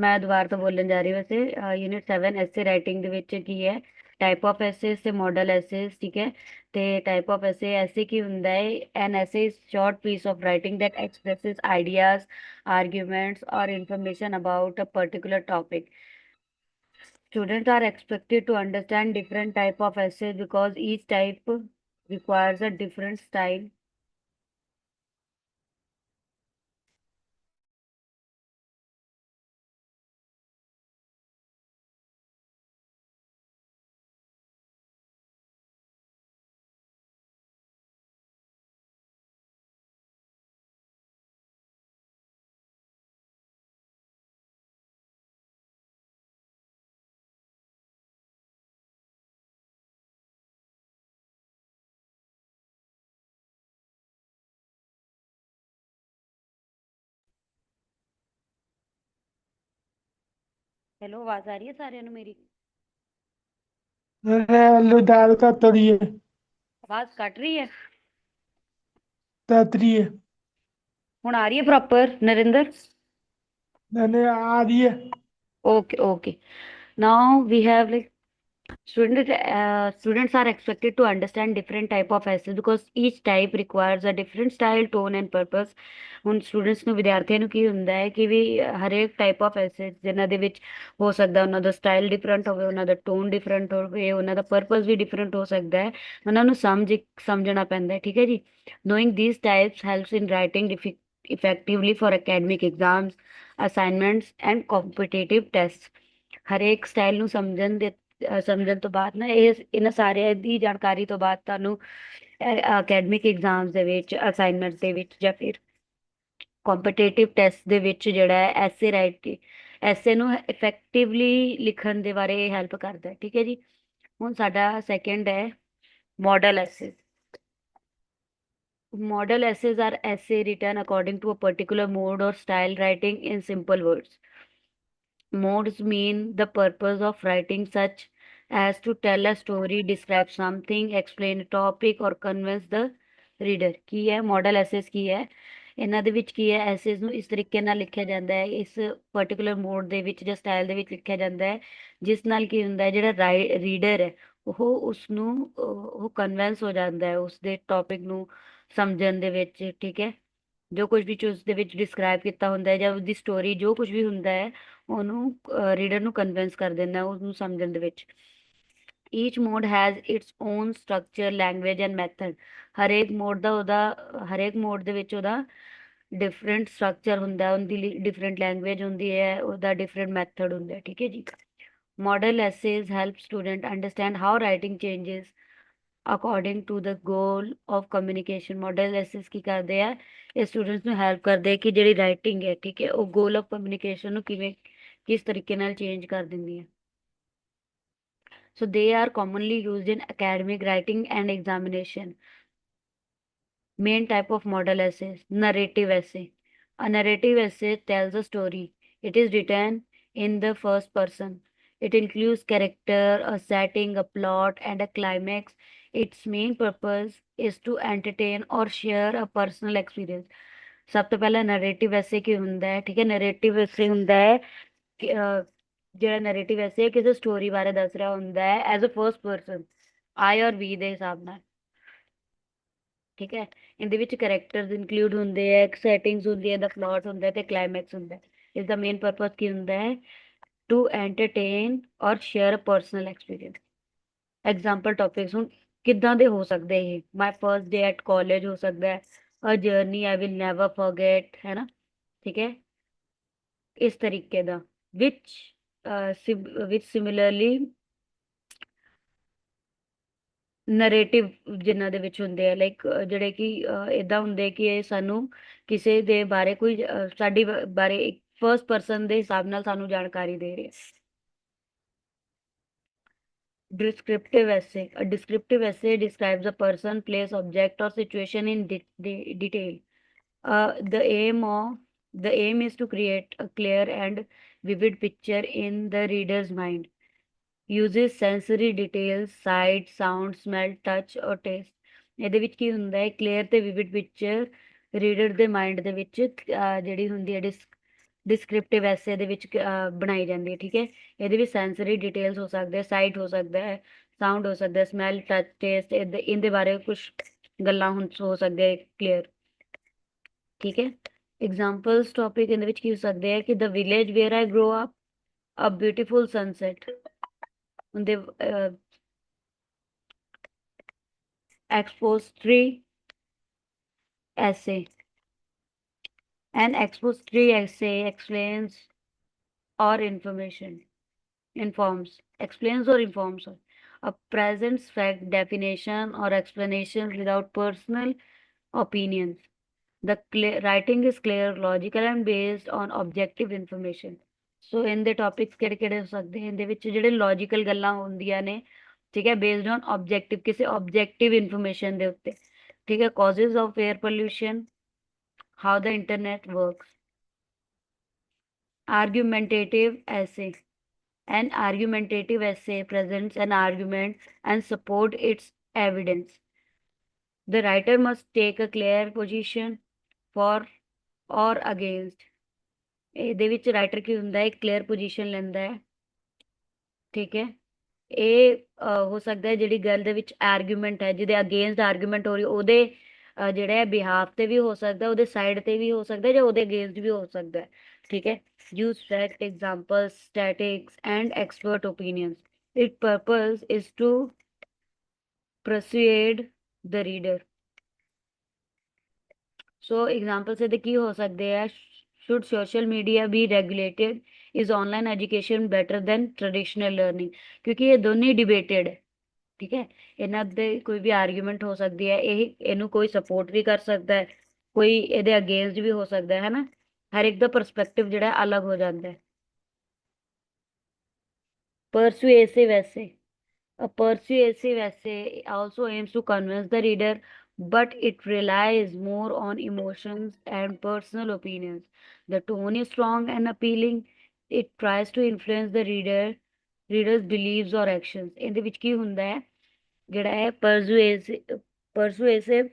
ਮੈਂ ਦੁਬਾਰਾ ਤੋਂ ਬੋਲਣ ਜਾ ਰਹੀ ਵੈਸੇ ਯੂਨਿਟ 7 ਐਸੇ ਰਾਈਟਿੰਗ ਦੇ ਵਿੱਚ ਕੀ ਹੈ ਟਾਈਪ ਆਫ ਐਸੇਸ ਤੇ ਮਾਡਲ ਐਸੇਸ ਠੀਕ ਹੈ। ਤੇ ਟਾਈਪ ਆਫ ਐਸੇ ਕੀ ਹੁੰਦਾ ਹੈ ਐਨ ਐਸੇ short piece of writing that expresses ideas, arguments or information about a particular topic. Students are expected to understand different type of essays because each type requires a different style. Hello, आवाज आ रही है सारिਆਂ ਨੂੰ ਮੇਰੀ? आलू दाल का तड़िए आवाज cut रही है? ततरिए ਹੁਣ आ रही है प्रॉपर नरेंद्र? मैंने आ रही है। Okay, okay. Now we have like students are expected to understand different type of essays because each type requires a different style, tone and purpose. ਹੁਣ ਸਟੂਡੈਂਟਸ ਨੂੰ ਵਿਦਿਆਰਥੀਆਂ ਨੂੰ ਕੀ ਹੁੰਦਾ ਹੈ ਕਿ ਵੀ ਹਰੇਕ ਟਾਈਪ ਆਫ ਐਸੇਸ ਜਿਨ੍ਹਾਂ ਦੇ ਵਿੱਚ ਹੋ ਸਕਦਾ ਉਹਨਾਂ ਦਾ ਸਟਾਈਲ ਡਿਫਰੈਂਟ ਹੋਵੇ, ਉਹਨਾਂ ਦਾ ਟੋਨ ਡਿਫਰੈਂਟ ਹੋਵੇ, ਉਹਨਾਂ ਦਾ ਪਰਪਸ ਵੀ ਡਿਫਰੈਂਟ ਹੋ ਸਕਦਾ ਹੈ। ਉਹਨਾਂ ਨੂੰ ਸਮਝਣਾ ਪੈਂਦਾ ਹੈ, ਠੀਕ ਹੈ ਜੀ। Knowing these types helps in writing effectively for academic exams, assignments and competitive tests. ਹਰੇਕ ਸਟਾਈਲ ਨੂੰ ਸਮਝਣ ਤੋਂ ਬਾਅਦ ਨਾ ਇਹਨਾਂ ਸਾਰਿਆਂ ਦੀ ਜਾਣਕਾਰੀ ਤੋਂ ਬਾਅਦ ਤੁਹਾਨੂੰ ਅਕੈਡਮਿਕ ਐਗਜ਼ਾਮਸ ਦੇ ਵਿੱਚ, ਅਸਾਈਨਮੈਂਟ ਦੇ ਵਿੱਚ ਜਾਂ ਫਿਰ ਕੰਪੀਟੀਟਿਵ ਟੈਸਟ ਦੇ ਵਿੱਚ ਜਿਹੜਾ ਹੈ ਐਸੇ ਨੂੰ ਇਫੈਕਟਿਵਲੀ ਲਿਖਣ ਦੇ ਬਾਰੇ ਹੈਲਪ ਕਰਦਾ ਹੈ, ਠੀਕ ਹੈ ਜੀ। ਹੁਣ ਸਾਡਾ ਸੈਕੰਡ ਹੈ ਮਾਡਲ ਐਸੇ। Model essays are essay written according to a particular mode or style, writing in simple words. Modes mean the purpose of writing such as to tell a story, describe something, explain a topic or convince the reader। ਕੀ ਹੈ model essays ਕੀ ਹੈ? ਇਹਨਾਂ ਦੇ ਵਿੱਚ ਕੀ ਹੈ, essays ਨੂੰ ਇਸ ਤਰੀਕੇ ਨਾਲ ਲਿਖਿਆ ਜਾਂਦਾ ਹੈ, ਇਸ ਪਾਰਟਿਕੂਲਰ ਮੋਡ ਦੇ ਵਿੱਚ ਜਾਂ ਸਟਾਈਲ ਦੇ ਵਿੱਚ ਲਿਖਿਆ ਜਾਂਦਾ ਹੈ, ਜਿਸ ਨਾਲ ਕੀ ਹੁੰਦਾ ਹੈ ਜਿਹੜਾ ਰੀਡਰ ਹੈ ਉਹ ਉਸ ਨੂੰ ਉਹ ਕਨਵਿੰਸ ਹੋ ਜਾਂਦਾ ਹੈ ਉਸ ਦੇ ਟੌਪਿਕ ਨੂੰ ਸਮਝਣ ਦੇ ਵਿੱਚ, ਠੀਕ ਹੈ। ਜੋ ਕੁਝ ਵੀ ਉਸ ਦੇ ਵਿੱਚ ਡਿਸਕ੍ਰਾਈਬ ਕੀਤਾ ਹੁੰਦਾ ਹੈ ਜਾਂ ਉਸਦੀ ਸਟੋਰੀ ਜੋ ਕੁਝ ਵੀ ਹੁੰਦਾ ਹੈ ਉਹਨੂੰ ਰੀਡਰ ਨੂੰ ਕਨਵਿੰਸ ਕਰ ਦਿੰਦਾ ਹੈ ਉਸਨੂੰ ਸਮਝਣ ਦੇ ਵਿੱਚ। Each mode has its own structure, language and method. ਹਰੇਕ ਮੋਡ ਦੇ ਵਿੱਚ ਉਹਦਾ ਡਿਫਰੈਂਟ ਸਟਰਕਚਰ ਹੁੰਦਾ ਹੈ, ਉਹਦੀ ਡਿਫਰੈਂਟ ਲੈਂਗੁਏਜ ਹੁੰਦੀ ਹੈ, ਉਹਦਾ ਡਿਫਰੈਂਟ ਮੈਥਡ ਹੁੰਦਾ ਹੈ, ਠੀਕ ਹੈ ਜੀ। Model essays help student understand how writing changes according to the goal of communication। Model essays ਕੀ ਕਰਦੇ ਆ, ਇਹ ਸਟੂਡੈਂਟਸ ਨੂੰ ਹੈਲਪ ਕਰਦੇ ਆ ਕਿ ਜਿਹੜੀ ਰਾਈਟਿੰਗ ਹੈ, ਠੀਕ ਹੈ, ਉਹ ਗੋਲ ਆਫ ਕਮਿਊਨੀਕੇਸ਼ਨ ਨੂੰ ਕਿਸ ਤਰੀਕੇ ਨਾਲ ਚੇਂਜ ਕਰ ਦਿੰਦੀ ਹੈ। So they are commonly used in academic writing and examination। Main type of model essays: narrative essay. A narrative essay tells a story. It is written in the first person. It includes character, a setting, a plot, and a climax. Its main purpose is to entertain or share a personal experience। ਸਭ ਤੋਂ ਪਹਿਲਾਂ narrative ਐਸੇ ਕੀ ਹੁੰਦਾ ਹੈ, ਠੀਕ ਹੈ। Narrative ਐਸੇ ਹੁੰਦਾ ਹੈ ਕਿ ਜਿਹੜਾ ਨੈਰੇਟਿਵ ਐਸੇ ਕਿਸੇ ਸਟੋਰੀ ਬਾਰੇ ਦੱਸ ਰਿਹਾ ਹੁੰਦਾ ਹੈ ਐਜ਼ ਅ ਫਰਸਟ ਪਰਸਨ, ਆਈ ਔਰ ਵੀ ਦੇ ਹਿਸਾਬ ਨਾਲ, ਠੀਕ ਹੈ। ਇਹਦੇ ਵਿੱਚ ਕਰੈਕਟਰਸ ਇਨਕਲੂਡ ਹੁੰਦੇ ਆ, ਸੈਟਿੰਗਸ ਹੁੰਦੀ ਹੈ, ਦਾ ਪਲਾਟ ਹੁੰਦਾ ਹੈ ਤੇ ਕਲਾਈਮੈਕਸ ਹੁੰਦਾ ਹੈ। ਇਸ ਦਾ ਮੇਨ ਪਰਪਸ ਕੀ ਹੁੰਦਾ ਹੈ? To entertain or share a personal experience. Example topics ਹੁਣ ਕਿੱਦਾਂ ਦੇ ਹੋ ਸਕਦੇ ਇਹ? My first day at college ਹੋ ਸਕਦਾ ਹੈ, a journey I will never forget, ਹੈ ਨਾ, ਠੀਕ ਹੈ, ਇਸ ਤਰੀਕੇ ਦਾ। ਵਿਚ ਵਿਚ ਸਿਮਿਲਰਲੀ ਨਰੇਟਿਵ ਜਿਨ੍ਹਾਂ ਦੇ ਵਿੱਚ ਹੁੰਦੇ ਆ ਲਾਈਕ ਜਿਹੜੇ ਕਿ ਇਦਾਂ ਹੁੰਦੇ ਕਿ ਇਹ ਸਾਨੂੰ ਕਿਸੇ ਦੇ ਬਾਰੇ ਕੋਈ ਸਾਡੀ ਬਾਰੇ ਇੱਕ ਫਰਸਟ ਪਰਸਨ ਦੇ ਹਿਸਾਬ ਨਾਲ ਸਾਨੂੰ ਜਾਣਕਾਰੀ ਦੇ ਰਹੇ ਆ। Descriptive essay. A descriptive essay describes a person, place, object, or situation in detail. The aim is to create a clear and vivid picture in the reader's mind. Uses sensory details, sight, sound, smell, touch or taste। ਇਹਦੇ ਵਿੱਚ ਕੀ ਹੁੰਦਾ ਹੈ, clear ਤੇ ਵਿਵਿਡ picture reader ਦੇ mind ਦੇ ਵਿੱਚ ਜਿਹੜੀ ਹੁੰਦੀ ਹੈ ਡਿਸਕ੍ਰਿਪਟਿਵ ਐਸੇ ਦੇ ਵਿੱਚ ਬਣਾਈ ਜਾਂਦੀ ਹੈ, ਠੀਕ ਹੈ। ਇਹਦੇ ਵਿੱਚ ਸੈਂਸਰੀ ਡਿਟੇਲਸ ਹੋ ਸਕਦੇ ਹੈ, ਸਾਈਟ ਹੋ ਸਕਦਾ ਹੈ, ਸਾਊਂਡ ਹੋ ਸਕਦਾ ਹੈ, ਸਮੈਲ, ਟੱਚ, ਟੇਸਟ, ਇਹਦੇ ਬਾਰੇ ਕੁਝ ਗੱਲਾਂ ਹੋ ਸਕਦੇ ਹੈ ਕਲੀਅਰ, ਠੀਕ ਹੈ। ਐਗਜ਼ਾਮਪਲਸ ਟੌਪਿਕ ਇਹਦੇ ਵਿੱਚ ਕੀ ਹੋ ਸਕਦੇ ਹੈ ਕਿ the village where I grow up, a beautiful sunset, ਉਹਦੇ expository essay. An expository essay explains or informs a present fact, definition or explanation without personal opinions. The writing is clear, logical and based on objective information. ਸੋ ਇਹਦੇ topics ਕਿਹੜੇ ਕਿਹੜੇ ਹੋ ਸਕਦੇ ਹਨ? ਇਹਦੇ ਵਿੱਚ ਜਿਹੜੇ ਲੌਜੀਕਲ ਗੱਲਾਂ ਹੁੰਦੀਆਂ ਨੇ, ਠੀਕ ਹੈ, ਬੇਸਡ ਔਨ ਆਬਜੈਕਟਿਵ, ਕਿਸੇ ਆਬਜੈਕਟਿਵ ਇਨਫੋਰਮੇਸ਼ਨ ਦੇ ਉੱਤੇ, ਠੀਕ ਹੈ। Causes of air pollution, how the internet works. Argumentative essay. An argumentative essay presents an argument and support its evidence. The writer must take a clear position for or against. ਇਹਦੇ ਵਿੱਚ writer ਕੀ ਹੁੰਦਾ ਹੈ, ਇੱਕ clear position ਲੈਂਦਾ ਹੈ, ਠੀਕ ਹੈ। ਇਹ ਹੋ ਸਕਦਾ ਹੈ ਜਿਹੜੀ ਗੱਲ ਦੇ ਵਿੱਚ ਆਰਗੂਮੈਂਟ ਹੈ, ਜਿਹਦੇ ਅਗੇਂਸਟ ਆਰਗੂਮੈਂਟ ਹੋ ਰਹੀ, ਉਹਦੇ ਜਿਹੜਾ ਹੈ ਬਿਹਾਫ ਤੇ ਵੀ ਹੋ ਸਕਦਾ, ਉਹਦੇ ਸਾਈਡ ਤੇ ਵੀ ਹੋ ਸਕਦਾ, ਜਾਂ ਉਹਦੇ ਅਗੇਂਸਟ ਵੀ ਹੋ ਸਕਦਾ ਹੈ, ਠੀਕ ਹੈ। use fact, examples, statistics and expert opinions. Its purpose is to persuade the reader. So examples ਇਹਦੇ ਕੀ ਹੋ ਸਕਦੇ ਆ? should social media be regulated? is online education better than traditional learning? ਕਿਉਂਕਿ ਇਹ ਦੋਨੇ ਡਿਬੇਟਡ ਹੈ, ਠੀਕ ਹੈ। ਇਹਨਾਂ ਦੇ ਕੋਈ ਵੀ ਆਰਗੂਮੈਂਟ ਹੋ ਸਕਦੀ ਹੈ, ਇਹਨੂੰ ਕੋਈ ਸਪੋਰਟ ਵੀ ਕਰ ਸਕਦਾ ਹੈ, ਕੋਈ ਇਹਦੇ ਅਗੇਂਸਟ ਵੀ ਹੋ ਸਕਦਾ ਹੈ ਨਾ। ਹਰ ਇੱਕ ਦਾ ਪਰਸਪੈਕਟਿਵ ਜਿਹੜਾ ਅਲੱਗ ਹੋ ਜਾਂਦਾ ਹੈ। persuasive essay. A persuasive essay also aims to convince the reader, but it relies more on emotions and personal opinions. The tone is strong and appealing. It tries to influence the reader's beliefs or actions. ਇਹਦੇ ਵਿੱਚ ਕੀ ਹੁੰਦਾ ਹੈ, ਜਿਹੜਾ ਹੈ persuasive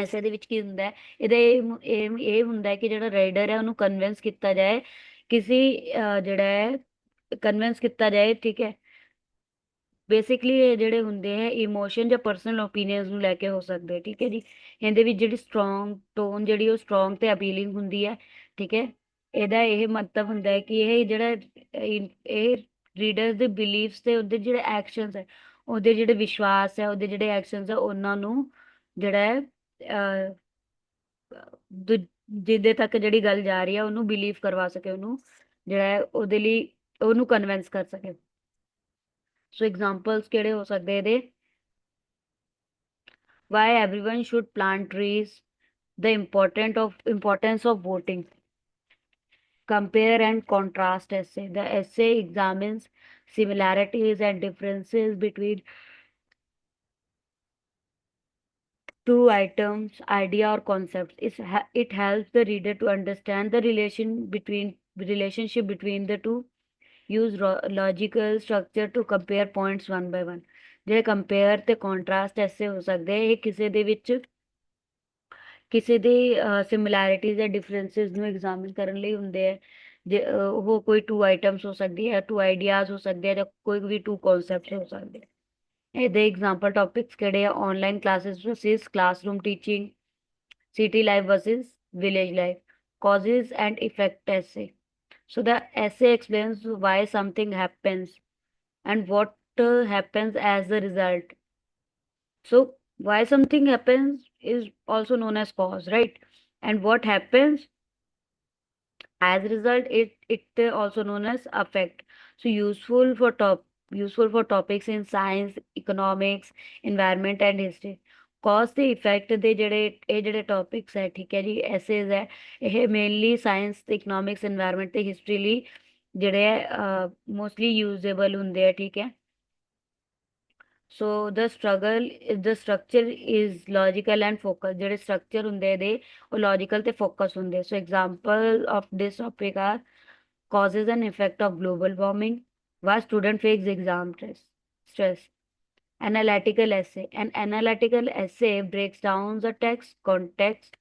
essay ਦੇ ਵਿੱਚ ਕੀ ਹੁੰਦਾ ਹੈ, ਇਹਦਾ aim ਇਹ ਹੁੰਦਾ ਹੈ ਕਿ ਜਿਹੜਾ ਰਾਈਡਰ ਹੈ ਉਹਨੂੰ ਕਨਵਿੰਸ ਕੀਤਾ ਜਾਏ, ਕਿਸੇ ਜਿਹੜਾ ਹੈ ਕਨਵਿੰਸ ਕੀਤਾ ਜਾਏ, ਠੀਕ ਹੈ। ਬੇਸਿਕਲੀ ਇਹ ਜਿਹੜੇ ਹੁੰਦੇ ਹੈ ਇਮੋਸ਼ਨ ਜਾਂ ਪਰਸਨਲ ਓਪੀਨੀਅਨਸ ਨੂੰ ਲੈ ਕੇ ਹੋ ਸਕਦੇ, ਠੀਕ ਹੈ ਜੀ। ਇਹਦੇ ਵਿੱਚ ਜਿਹੜੀ ਸਟਰੋਂਗ ਟੋਨ ਜਿਹੜੀ ਉਹ ਸਟਰੋਂਗ ਤੇ ਅਪੀਲਿੰਗ ਹੁੰਦੀ ਹੈ, ਠੀਕ ਹੈ। ਇਹਦਾ ਇਹ ਮਤਲਬ ਹੁੰਦਾ ਹੈ ਕਿ ਇਹ ਜਿਹੜਾ ਇਹ ਰੀਡਰ ਦੇ ਬਿਲੀਫਸ ਤੇ ਉਹਦੇ ਜਿਹੜੇ ਐਕਸ਼ਨਸ ਹੈ, ਉਹਦੇ ਜਿਹੜੇ ਵਿਸ਼ਵਾਸ ਹੈ, ਉਹਦੇ ਜਿਹੜੇ ਐਕਸ਼ਨਸ ਹੈ, ਉਹਨਾਂ ਨੂੰ ਜਿਹੜਾ ਹੈ ਜਿਹਦੇ ਤੱਕ ਜਿਹੜੀ ਗੱਲ ਜਾ ਰਹੀ ਹੈ ਉਹਨੂੰ ਬਿਲੀਵ ਕਰਵਾ ਸਕੇ, ਉਹਨੂੰ ਜਿਹੜਾ ਹੈ ਉਹਦੇ ਲਈ ਉਹਨੂੰ ਕਨਵਿੰਸ ਕਰ ਸਕੇ। ਸੋ ਐਗਜ਼ਾਮਪਲਸ ਕਿਹੜੇ ਹੋ ਸਕਦੇ ਇਹਦੇ? why everyone should plant trees, the importance of voting, compare and contrast essay. The essay examines similarities and differences between two items, idea or concepts. It helps the reader to understand the relationship between the two. Use logical structure to compare points one by one. ਜਿਹੜੇ compare ਤੇ contrast ਐਸੇ ਹੋ ਸਕਦੇ, ਇਹ ਕਿਸੇ ਦੇ ਵਿੱਚ ਕਿਸੇ ਦੇ ਸਿਮਿਲੈਰਿਟੀਜ਼ ਜਾਂ ਡਿਫਰੈਂਸਿਸ ਨੂੰ ਐਗਜ਼ਾਮਿਨ ਕਰਨ ਲਈ ਹੁੰਦੇ ਹੈ। ਜੇ ਉਹ ਕੋਈ ਟੂ ਆਈਟਮਸ ਹੋ ਸਕਦੀ ਹੈ, ਟੂ ਆਈਡੀਆਜ਼ ਹੋ ਸਕਦੇ ਆ, ਜਾਂ ਕੋਈ ਵੀ ਟੂ ਕਨਸੈਪਟਸ ਹੋ ਸਕਦੇ ਆ। ਇਹਦੇ ਐਗਜ਼ਾਮਪਲ ਟੌਪਿਕਸ ਕਿਹੜੇ ਆ? Online classes versus classroom teaching, city life versus village life, causes and effect essay. So the essay explains why something happens and what happens as a result. So why something happens is also known as cause, right? And what happens as a result, it also known as effect. So useful for topics in science, economics, environment and history. Cause ਤੇ effect ਦੇ ਜਿਹੜੇ topics ਹੈ, ਠੀਕ ਹੈ ਜੀ, essays ਹੈ, ਇਹ mainly science, economics, environment ਤੇ ਹਿਸਟਰੀ ਲਈ ਜਿਹੜੇ ਹੈ ਮੋਸਟਲੀ ਯੂਜ਼ੇਬਲ ਹੁੰਦੇ ਆ, ਠੀਕ ਹੈ। So the structure is logical and focus. ਜਿਹੜੇ ਸਟਰਕਚਰ ਹੁੰਦੇ ਇਹਦੇ ਉਹ ਲੌਜੀਕਲ ਤੇ ਫੋਕਸ ਹੁੰਦੇ। So example of this topic are causes and effect of global warming, why student face exam stress. Analytical essay. An analytical essay breaks down the text, context,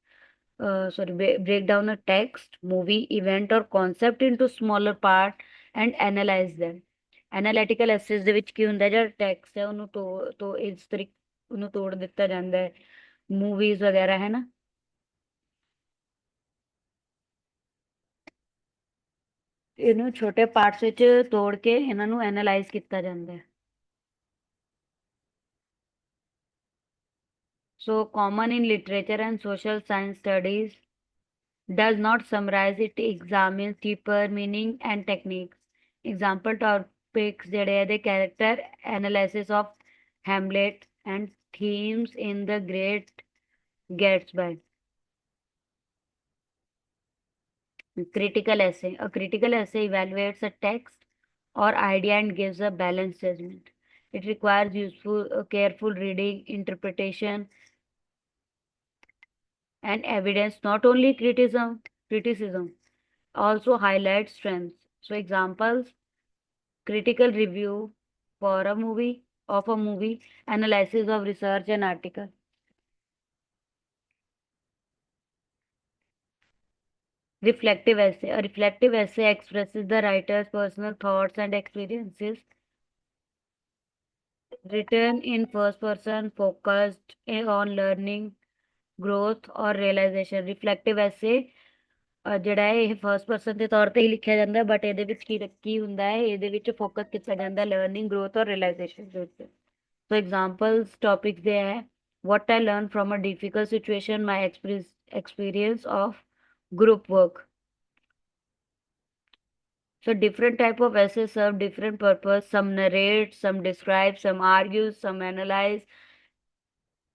break down a text, movie, event or concept into smaller part and analyze them. Analytical essays ਦੇ ਵਿੱਚ ਕੀ ਹੁੰਦਾ ਹੈ, ਜਿਹੜਾ text ਹੈ ਉਹਨੂੰ ਤੋਂ ਇਸ ਤਰੀਕੇ ਉਹਨੂੰ ਤੋੜ ਦਿੱਤਾ ਜਾਂਦਾ ਹੈ, ਮੂਵੀਜ਼ ਵਗੈਰਾ ਹੈ ਨਾ, ਇਹਨੂੰ ਛੋਟੇ ਪਾਰਟਸ ਵਿੱਚ ਤੋੜ ਕੇ ਇਹਨਾਂ ਨੂੰ ਐਨਾਲਾਈਜ਼ ਕੀਤਾ ਜਾਂਦਾ ਹੈ। So common in literature and social science studies, does not summarize, it examines deeper meaning and techniques. Example topics ਜਿਹੜੇ ਇਹਦੇ character analysis of Hamlet and themes in The Great Gatsby. Critical essay. A critical essay evaluates a text or idea and gives a balanced judgment. It requires careful reading, interpretation, and evidence, not only criticism, also highlights strengths. So examples, critical review for a movie, analysis of research and article. Reflective essay. A reflective essay expresses the writer's personal thoughts and experiences, written in first person, focused on learning, growth or realization. Reflective essay ਜਿਹੜਾ ਹੈ ਇਹ first person ਦੇ ਤੌਰ ਤੇ ਹੀ ਲਿਖਿਆ ਜਾਂਦਾ ਹੈ, but ਇਹਦੇ ਵਿੱਚ ਕੀ ਹੁੰਦਾ ਹੈ, ਇਹਦੇ ਵਿੱਚ ਫੋਕਸ ਕੀਤਾ ਜਾਂਦਾ ਲਰਨਿੰਗ, ਗਰੋਥ ਔਰ ਰਿਅਲਾਈਜ਼ੇਸ਼ਨ ਦੇ ਉੱਤੇ। ਸੋ ਐਗਜ਼ਾਮਪਲਸ ਟੌਪਿਕਸ ਦੇ ਹੈ, what I learned from a difficult situation, my experience of group work. So different type of essays serve different purpose. Some narrate, some describe, some argue, some analyze.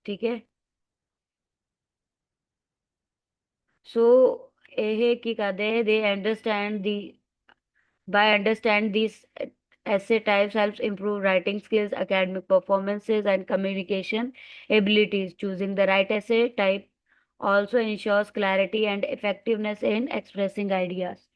ठीक है, so ਇਹ ਕੀ ਕਰਦੇ, they understand the by understand these essay types helps improve writing skills, academic performances and communication abilities. Choosing the right essay type also ensures clarity and effectiveness in expressing ideas.